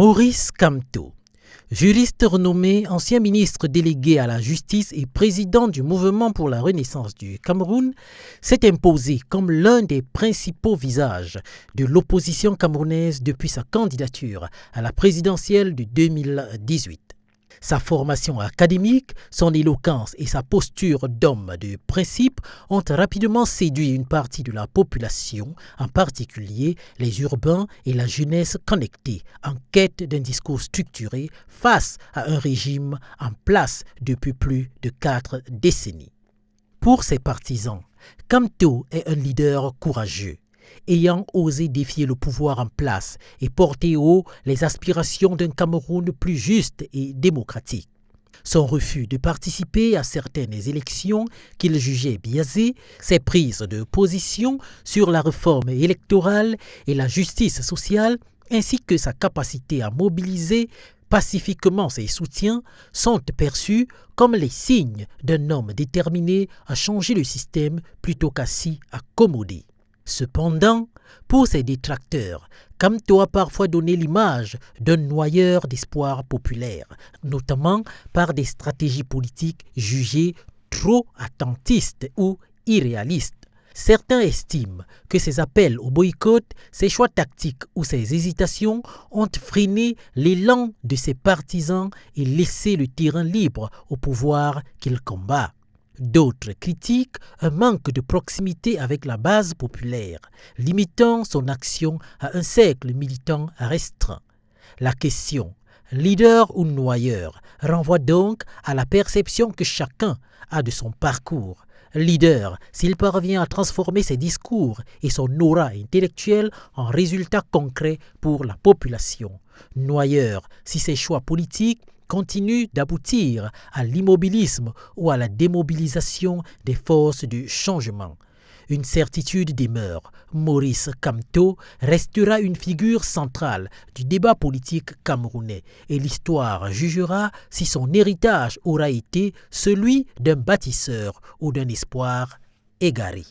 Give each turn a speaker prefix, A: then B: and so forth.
A: Maurice Kamto, juriste renommé, ancien ministre délégué à la justice et président du mouvement pour la renaissance du Cameroun, s'est imposé comme l'un des principaux visages de l'opposition camerounaise depuis sa candidature à la présidentielle de 2018. Sa formation académique, son éloquence et sa posture d'homme de principe ont rapidement séduit une partie de la population, en particulier les urbains et la jeunesse connectée, en quête d'un discours structuré face à un régime en place depuis plus de 4 décennies. Pour ses partisans, Kamto est un leader courageux, ayant osé défier le pouvoir en place et porter haut les aspirations d'un Cameroun plus juste et démocratique. Son refus de participer à certaines élections qu'il jugeait biaisées, ses prises de position sur la réforme électorale et la justice sociale, ainsi que sa capacité à mobiliser pacifiquement ses soutiens, sont perçus comme les signes d'un homme déterminé à changer le système plutôt qu'à s'y accommoder. Cependant, pour ses détracteurs, Kamto a parfois donné l'image d'un noyeur d'espoir populaire, notamment par des stratégies politiques jugées trop attentistes ou irréalistes. Certains estiment que ses appels au boycott, ses choix tactiques ou ses hésitations ont freiné l'élan de ses partisans et laissé le terrain libre au pouvoir qu'il combat. D'autres critiquent un manque de proximité avec la base populaire, limitant son action à un cercle militant restreint. La question « leader ou noyeur » renvoie donc à la perception que chacun a de son parcours. Leader, s'il parvient à transformer ses discours et son aura intellectuelle en résultats concrets pour la population. Noyeur, si ses choix politiques continue d'aboutir à l'immobilisme ou à la démobilisation des forces de changement. Une certitude demeure, Maurice Kamto restera une figure centrale du débat politique camerounais et l'histoire jugera si son héritage aura été celui d'un bâtisseur ou d'un espoir égaré.